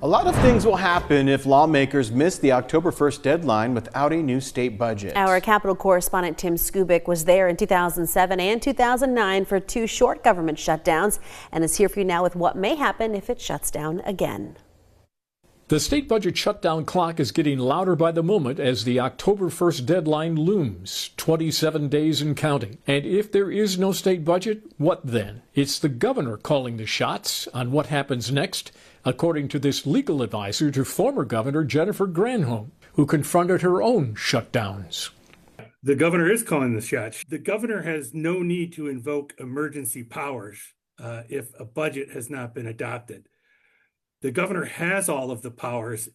A lot of things will happen if lawmakers miss the October 1st deadline without a new state budget. Our Capitol correspondent Tim Skubic was there in 2007 and 2009 for two short government shutdowns and is here for you now with what may happen if it shuts down again. The state budget shutdown clock is getting louder by the moment as the October 1st deadline looms, 27 days and counting. And if there is no state budget, what then? It's the governor calling the shots on what happens next, according to this legal advisor to former Governor Jennifer Granholm, who confronted her own shutdowns. The governor is calling the shots. The governor has no need to invoke emergency powers if a budget has not been adopted. The governor has all of the powers,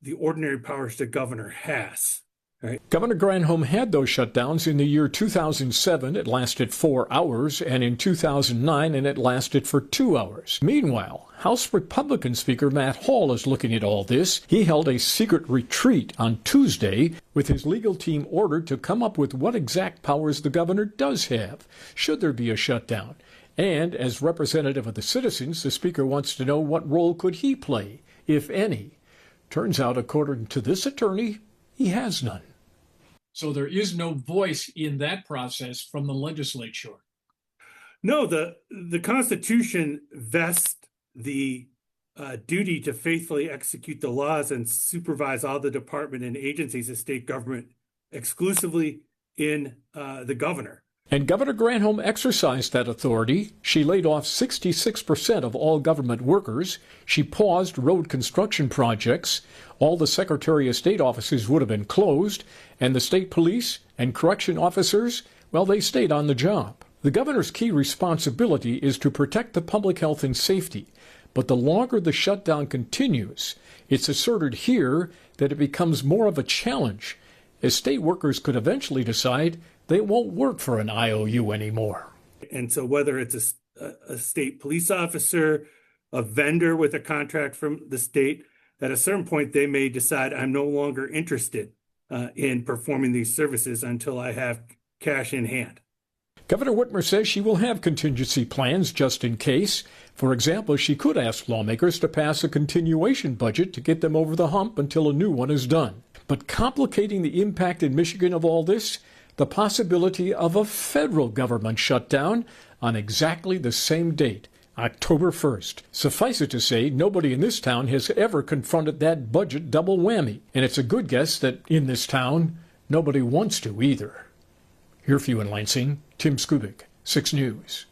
the ordinary powers the governor has. Right? Governor Granholm had those shutdowns in the year 2007. It lasted 4 hours, and in 2009, and it lasted for 2 hours. Meanwhile, House Republican Speaker Matt Hall is looking at all this. He held a secret retreat on Tuesday with his legal team ordered to come up with what exact powers the governor does have, should there be a shutdown. And as representative of the citizens, the speaker wants to know what role could he play, if any. Turns out, according to this attorney, he has none. So there is no voice in that process from the legislature. No, the Constitution vests the duty to faithfully execute the laws and supervise all the department and agencies of state government exclusively in the governor. And Governor Granholm exercised that authority. She laid off 66% of all government workers. She paused road construction projects. All the Secretary of State offices would have been closed. And the state police and correction officers, well, they stayed on the job. The governor's key responsibility is to protect the public health and safety. But the longer the shutdown continues, it's asserted here that it becomes more of a challenge, as state workers could eventually decide they won't work for an IOU anymore. And so whether it's a state police officer, a vendor with a contract from the state, at a certain point they may decide I'm no longer interested in performing these services until I have cash in hand. Governor Whitmer says she will have contingency plans just in case. For example, she could ask lawmakers to pass a continuation budget to get them over the hump until a new one is done. But complicating the impact in Michigan of all this, the possibility of a federal government shutdown on exactly the same date, October 1st. Suffice it to say, nobody in this town has ever confronted that budget double whammy. And it's a good guess that in this town, nobody wants to either. Here for you in Lansing, Tim Skubic, 6 News.